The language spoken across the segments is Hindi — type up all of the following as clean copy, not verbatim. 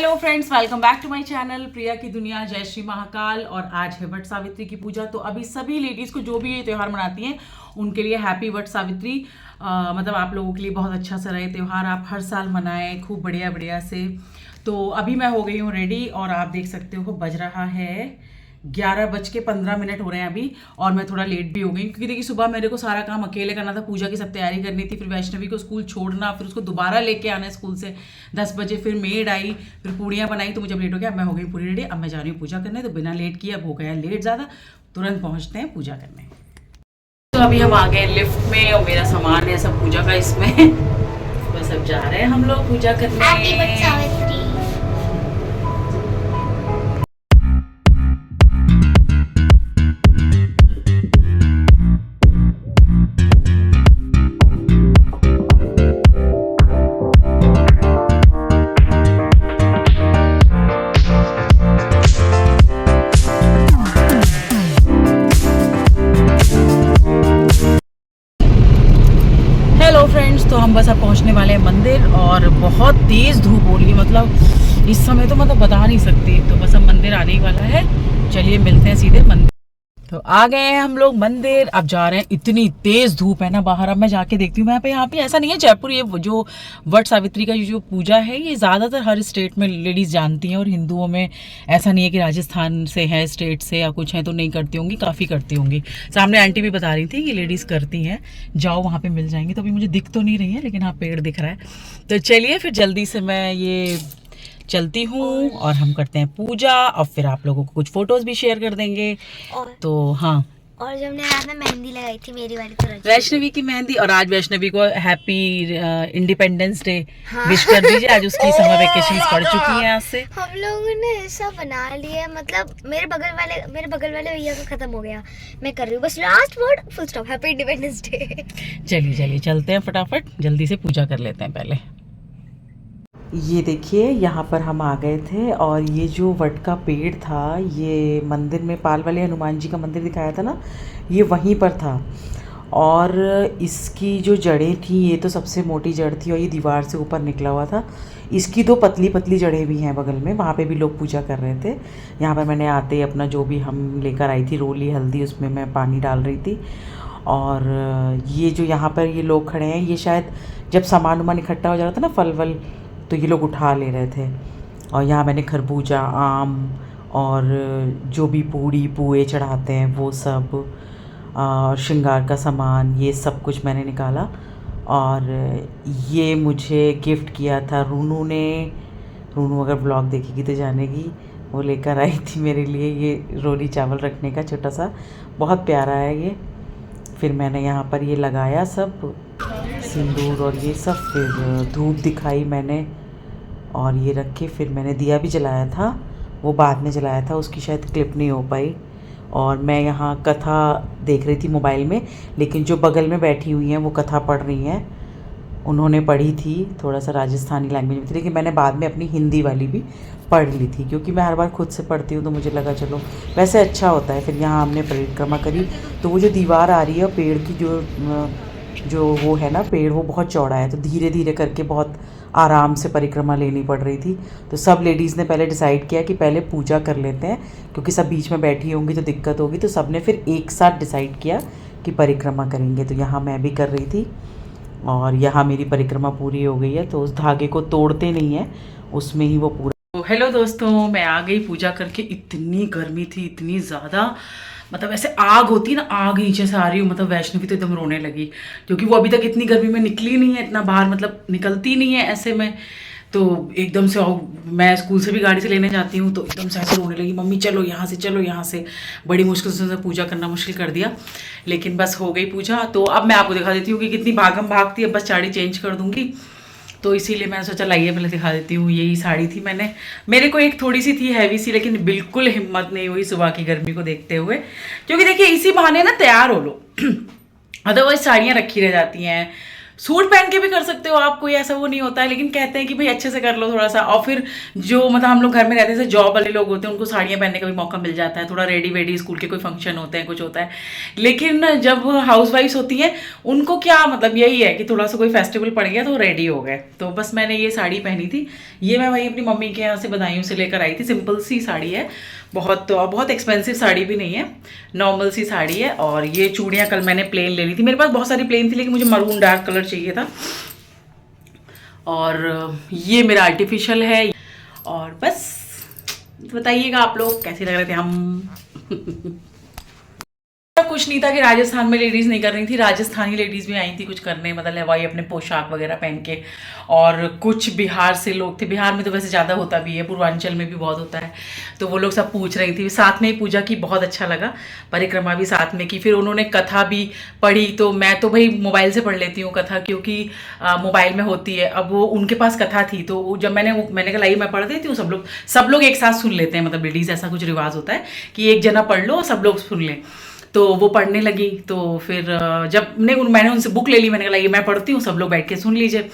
Hello friends, welcome back to my channel Priya की दुनिया। जय श्री महाकाल। और आज है वट सावित्री की पूजा। तो अभी सभी लेडीज़ को जो भी ये त्यौहार मनाती हैं उनके लिए हैप्पी वट सावित्री। मतलब आप लोगों के लिए बहुत अच्छा सा रहे त्यौहार, आप हर साल मनाएं खूब बढ़िया बढ़िया से। तो अभी मैं हो गई हूँ रेडी और आप देख सकते हो बज रहा है 11:15 हो रहे हैं अभी। और मैं थोड़ा लेट भी हो गई क्योंकि देखिए सुबह मेरे को सारा काम अकेले करना था, पूजा की सब तैयारी करनी थी, फिर वैष्णवी को स्कूल छोड़ना, फिर उसको दोबारा लेके आना है स्कूल से 10 बजे, फिर मेड आई, फिर पूड़ियाँ बनाई, तो मुझे अब लेट हो गया। अब मैं हो गई पूरी रेडी, अब मैं जा रही हूँ पूजा करने। तो बिना लेट किए अब हो गया लेट ज़्यादा, तुरंत पहुँचते हैं पूजा करने। तो अभी हम आ गए लिफ्ट में और मेरा सामान है सब पूजा का इसमें। बस अब जा रहे हैं हम लोग पूजा करने। हेलो फ्रेंड्स, तो हम बस अब पहुंचने वाले हैं मंदिर और बहुत तेज़ धूप हो रही है, मतलब इस समय तो मतलब बता नहीं सकती। तो बस अब मंदिर आने ही वाला है, चलिए मिलते हैं सीधे मंदिर। तो आ गए हैं हम लोग मंदिर, अब जा रहे हैं। इतनी तेज धूप है ना बाहर, अब मैं जाके देखती हूँ। यहाँ पे ऐसा नहीं है जयपुर, ये जो वट सावित्री का जो पूजा है ये ज़्यादातर हर स्टेट में लेडीज़ जानती हैं, और हिंदुओं में ऐसा नहीं है कि राजस्थान से है स्टेट से या कुछ है तो नहीं करती होंगी, काफ़ी करती होंगी। सामने आंटी भी बता रही थी कि लेडीज़ करती हैं, जाओ वहाँ पर मिल जाएंगी। तो अभी मुझे दिख तो नहीं रही है लेकिन हाँ पेड़ दिख रहा है। तो चलिए फिर जल्दी से मैं ये चलती हूँ और हम करते हैं पूजा, और फिर आप लोगों को कुछ फोटोज भी शेयर कर देंगे। तो हाँ, और जब ने रात में मेहंदी लगाई थी मेरी वाली तो वैष्णवी की मेहंदी, और आज वैष्णवी को हैप्पी इंडिपेंडेंस डे विश कर दीजिए। आज उसकी समर वेकेशन पड़ चुकी है आज से। हम लोगों ने ऐसा बना लिया, मतलब मेरे बगल वाले भैया का खत्म हो गया, मैं कर रही हूँ बस last word full stop, happy independence day. चलिए चलिए चलते हैं फटाफट, जल्दी से पूजा कर लेते हैं पहले। ये देखिए यहाँ पर हम आ गए थे, और ये जो वट का पेड़ था, ये मंदिर में पाल वाले हनुमान जी का मंदिर दिखाया था ना, ये वहीं पर था। और इसकी जो जड़ें थी, ये तो सबसे मोटी जड़ थी और ये दीवार से ऊपर निकला हुआ था। इसकी दो पतली पतली जड़ें भी हैं बगल में, वहाँ पे भी लोग पूजा कर रहे थे। यहाँ पर मैंने आते ही अपना जो भी हम लेकर आई थी रोली हल्दी, उसमें मैं पानी डाल रही थी। और ये जो यहाँ पर ये लोग खड़े हैं, ये शायद जब सामान वामान इकट्ठा हो जा रहा था ना फल वल, तो ये लोग उठा ले रहे थे। और यहाँ मैंने खरबूजा, आम और जो भी पूड़ी पुए चढ़ाते हैं वो सब, और श्रृंगार का सामान, ये सब कुछ मैंने निकाला। और ये मुझे गिफ्ट किया था रूनू ने। रूनू अगर ब्लॉग देखेगी तो जानेगी, वो लेकर आई थी मेरे लिए ये रोली चावल रखने का छोटा सा, बहुत प्यारा है ये। फिर मैंने यहाँ पर ये लगाया सब सिंदूर और ये सब, फिर धूप दिखाई मैंने और ये रखे। फिर मैंने दिया भी जलाया था, वो बाद में जलाया था, उसकी शायद क्लिप नहीं हो पाई। और मैं यहाँ कथा देख रही थी मोबाइल में, लेकिन जो बगल में बैठी हुई हैं वो कथा पढ़ रही हैं। उन्होंने पढ़ी थी थोड़ा सा राजस्थानी लैंग्वेज में थी, लेकिन मैंने बाद में अपनी हिंदी वाली भी पढ़ ली थी, क्योंकि मैं हर बार खुद से पढ़ती हूँ तो मुझे लगा चलो वैसे अच्छा होता है। फिर यहाँ हमने परिक्रमा करी, तो वो जो दीवार आ रही है पेड़ की, जो वो है ना पेड़, वो बहुत चौड़ा है, तो धीरे धीरे करके बहुत आराम से परिक्रमा लेनी पड़ रही थी। तो सब लेडीज़ ने पहले डिसाइड किया कि पहले पूजा कर लेते हैं, क्योंकि सब बीच में बैठी होंगी तो दिक्कत होगी। तो सब ने फिर एक साथ डिसाइड किया कि परिक्रमा करेंगे। तो यहाँ मैं भी कर रही थी और यहाँ मेरी परिक्रमा पूरी हो गई है। तो उस धागे को तोड़ते नहीं है, उसमें ही वो पूरा। तो हेलो दोस्तों, मैं आ गई पूजा करके। इतनी गर्मी थी, इतनी ज़्यादा, मतलब ऐसे आग होती है ना, आग नीचे से आ रही हूँ। मतलब वैष्णवी तो एकदम रोने लगी, क्योंकि वो अभी तक इतनी गर्मी में निकली नहीं है, इतना बाहर मतलब निकलती नहीं है ऐसे में। तो एकदम से मैं स्कूल से भी गाड़ी से लेने जाती हूँ, तो एकदम से ऐसे रोने लगी, मम्मी चलो यहाँ से चलो यहाँ से। बड़ी मुश्किल से पूजा करना मुश्किल कर दिया, लेकिन बस हो गई पूजा। तो अब मैं आपको दिखा देती हूँ कि कितनी भागम भाग थी। अब बस साड़ी चेंज कर दूँगी, तो इसीलिए मैंने सोचा लाइए पहले दिखा देती हूँ। यही साड़ी थी मैंने, मेरे को एक थोड़ी सी थी हैवी सी, लेकिन बिल्कुल हिम्मत नहीं हुई सुबह की गर्मी को देखते हुए, क्योंकि देखिए इसी बहाने ना तैयार हो लो। अदरवाइज साड़ियाँ रखी रह जाती हैं, सूट पहन के भी कर सकते हो आप, कोई ऐसा वो नहीं होता है, लेकिन कहते हैं कि भाई अच्छे से कर लो थोड़ा सा। और फिर जो मतलब हम लोग घर में रहते हैं, जॉब वाले लोग होते हैं, उनको साड़ियाँ पहनने का भी मौका मिल जाता है, थोड़ा रेडी वेडी, स्कूल के कोई फंक्शन होते हैं, कुछ होता है। लेकिन जब हाउस वाइफ्स होती हैं उनको क्या मतलब यही है कि थोड़ा सा कोई फेस्टिवल पड़ गया तो रेडी हो गए। तो बस मैंने ये साड़ी पहनी थी, ये मैं वही अपनी मम्मी के यहाँ से बदायूं से लेकर आई थी। सिंपल सी साड़ी है, बहुत एक्सपेंसिव साड़ी भी नहीं है, नॉर्मल सी साड़ी है। और ये चूड़ियाँ कल मैंने प्लेन ले ली थी, मेरे पास बहुत सारी प्लेन थी लेकिन मुझे मरून डार्क कलर चाहिए था। और ये मेरा आर्टिफिशियल है। और बस बताइएगा आप लोग कैसे लग रहे थे हम। कुछ नहीं था कि राजस्थान में लेडीज़ नहीं कर रही थी, राजस्थानी लेडीज़ भी आई थी कुछ करने, मतलब वही अपने पोशाक वगैरह पहन के। और कुछ बिहार से लोग थे, बिहार में तो वैसे ज़्यादा होता भी है, पूर्वांचल में भी बहुत होता है। तो वो लोग सब पूछ रही थी, साथ में ही पूजा की, बहुत अच्छा लगा, परिक्रमा भी साथ में की। फिर उन्होंने कथा भी पढ़ी, तो मैं तो भाई मोबाइल से पढ़ लेती हूँ कथा, क्योंकि मोबाइल में होती है। अब वो उनके पास कथा थी, तो जब मैंने कहा लाई मैं पढ़ देती हूँ, सब लोग एक साथ सुन लेते हैं, मतलब लेडीज़ ऐसा कुछ रिवाज होता है कि एक जना पढ़ लो और सब लोग सुन लें। तो वो पढ़ने लगी, तो फिर जब मैंने उनसे बुक ले ली, मैंने कहा ये मैं पढ़ती हूँ, सब लोग बैठ के सुन लीजिए।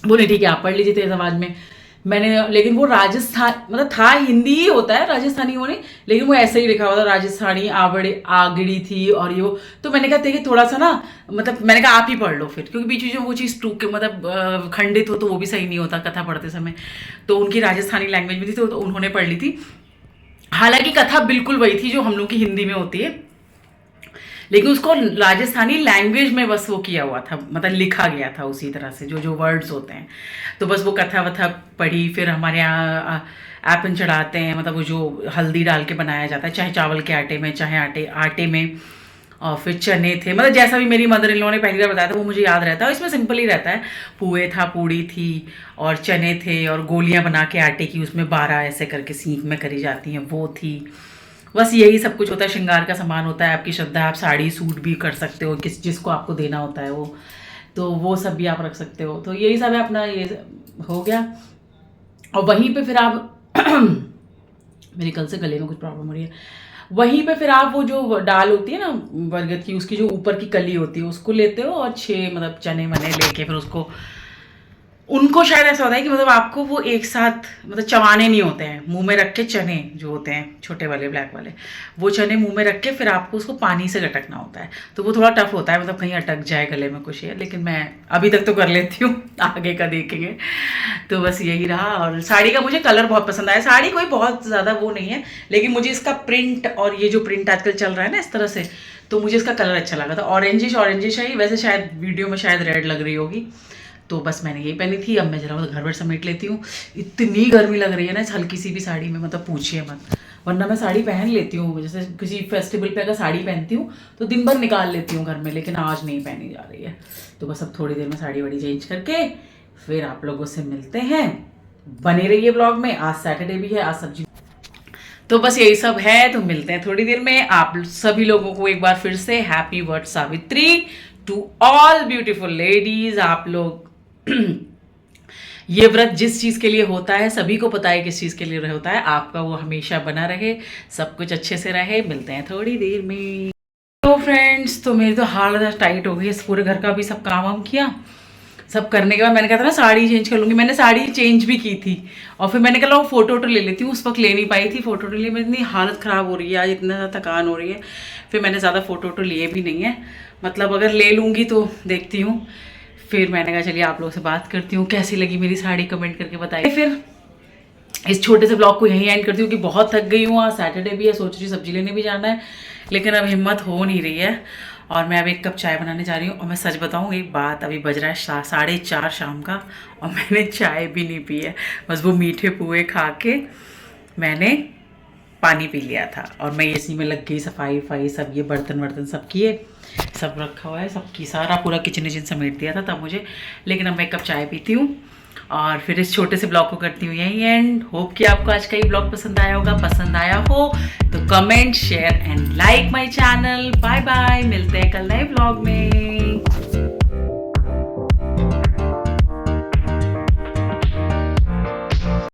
बोले ठीक है आप पढ़ लीजिए तेज आवाज़ में। लेकिन वो राजस्थान मतलब था, हिंदी ही होता है राजस्थानी होने, लेकिन वो ऐसे ही लिखा हुआ था राजस्थानी आगड़ी थी और ये वो। तो मैंने कहा देखिए थोड़ा सा ना, मतलब मैंने कहा आप ही पढ़ लो फिर, क्योंकि बीच में जो वो चीज़ टूक के मतलब खंडित हो तो वो भी सही नहीं होता कथा पढ़ते समय। तो उनकी राजस्थानी लैंग्वेज में थी, तो उन्होंने पढ़ ली थी। हालांकि कथा बिल्कुल वही थी जो हम लोग की हिंदी में होती है, लेकिन उसको राजस्थानी लैंग्वेज में बस वो किया हुआ था, मतलब लिखा गया था उसी तरह से जो वर्ड्स होते हैं। तो बस वो कथा वथा पढ़ी। फिर हमारे यहाँ एपन चढ़ाते हैं, मतलब वो जो हल्दी डाल के बनाया जाता है, चाहे चावल के आटे में चाहे आटे में। और फिर चने थे, मतलब जैसा भी मेरी मदर इन लॉ ने पहली बार बताया था वो मुझे याद रहता है। इसमें सिंपल ही रहता है, पुए था, पूड़ी थी और चने थे और गोलियां बना के आटे की, उसमें 12 ऐसे करके सीख में करी जाती हैं, वो थी। बस यही सब कुछ होता है, श्रृंगार का सामान होता है, आपकी श्रद्धा, आप साड़ी सूट भी कर सकते हो, जिसको आपको देना होता है वो, तो वो सब भी आप रख सकते हो। तो यही सब है अपना, ये हो गया। और वहीं पे फिर आप मेरी कल से गले में कुछ प्रॉब्लम हो रही है। वहीं पे फिर आप वो जो दाल होती है ना बरगद की, उसकी जो ऊपर की कली होती है उसको लेते हो और 6 मतलब चने वने लेके फिर उसको, उनको शायद ऐसा होता है कि मतलब आपको वो एक साथ मतलब चबाने नहीं होते हैं, मुंह में रख के चने जो होते हैं छोटे वाले ब्लैक वाले, वो चने मुंह में रख के फिर आपको उसको पानी से गटकना होता है। तो वो थोड़ा टफ होता है, मतलब कहीं अटक जाए गले में कुछ है, लेकिन मैं अभी तक तो कर लेती हूँ, आगे का देखेंगे। तो बस यही रहा। और साड़ी का मुझे कलर बहुत पसंद आया, साड़ी कोई बहुत ज़्यादा वो नहीं है, लेकिन मुझे इसका प्रिंट, और ये जो प्रिंट आजकल चल रहा है ना इस तरह से, तो मुझे इसका कलर अच्छा लगा था, ऑरेंजिश है। वैसे शायद वीडियो में शायद रेड लग रही होगी, तो बस मैंने यही पहनी थी। अब मैं जरा घर भर समेट लेती हूँ, इतनी गर्मी लग रही है ना इस हल्की सी भी साड़ी में, मतलब पूछिए मत। वरना मैं साड़ी पहन लेती हूँ, जैसे किसी फेस्टिवल पे अगर साड़ी पहनती हूँ तो दिन भर निकाल लेती हूँ घर में, लेकिन आज नहीं पहनी जा रही है। तो बस अब थोड़ी देर में साड़ी वाड़ी चेंज करके फिर आप लोगों से मिलते हैं। बने रहिए ब्लॉग में, आज सैटरडे भी है, आज सब्जी। तो बस यही सब है, तो मिलते हैं थोड़ी देर में। आप सभी लोगों को एक बार फिर से happy Vat Savitri to all beautiful ladies. आप लोग ये व्रत जिस चीज़ के लिए होता है, सभी को पता है किस चीज़ के लिए होता है, आपका वो हमेशा बना रहे, सब कुछ अच्छे से रहे। मिलते हैं थोड़ी देर में। तो फ्रेंड्स, तो मेरी तो हालत टाइट हो गई है, पूरे घर का भी सब काम वाम किया, सब करने के बाद मैंने कहा था ना साड़ी चेंज कर लूँगी, मैंने साड़ी चेंज भी की थी। और फिर मैंने कहा फ़ोटो ले लेती हूँ, उस वक्त ले नहीं पाई थी फ़ोटो लिए, मेरी इतनी हालत ख़राब हो रही है आज, इतना ज़्यादा थकान हो रही है, फिर मैंने ज़्यादा फ़ोटो लिए भी नहीं है, मतलब अगर ले लूँगी तो देखती हूँ। फिर मैंने कहा चलिए आप लोगों से बात करती हूँ, कैसी लगी मेरी साड़ी कमेंट करके बताइए। फिर इस छोटे से ब्लॉग को यहीं एंड करती हूँ कि बहुत थक गई हूँ, आज सैटरडे भी है, सोच रही सब्जी लेने भी जाना है, लेकिन अब हिम्मत हो नहीं रही है। और मैं अब 1 कप चाय बनाने जा रही हूँ। और मैं सच बताऊँ एक बात, अभी बज रहा है 4:30 शाम का और मैंने चाय भी नहीं पी है, बस वो मीठे पुए खा के मैंने पानी पी लिया था। और मैं इसी में लग गई, सफाई सब, ये बर्तन सब किए, सब रखा हुआ है, सबकी सारा पूरा किचन समेट दिया था तब मुझे। लेकिन अब मैं 1 कप चाय पीती हूँ और फिर इस छोटे से ब्लॉग को करती हूँ यही एंड। होप कि आपको आज का ये ब्लॉग पसंद आया होगा, पसंद आया हो तो comment share and like my channel. Bye bye, मिलते हैं कल नए ब्लॉग में।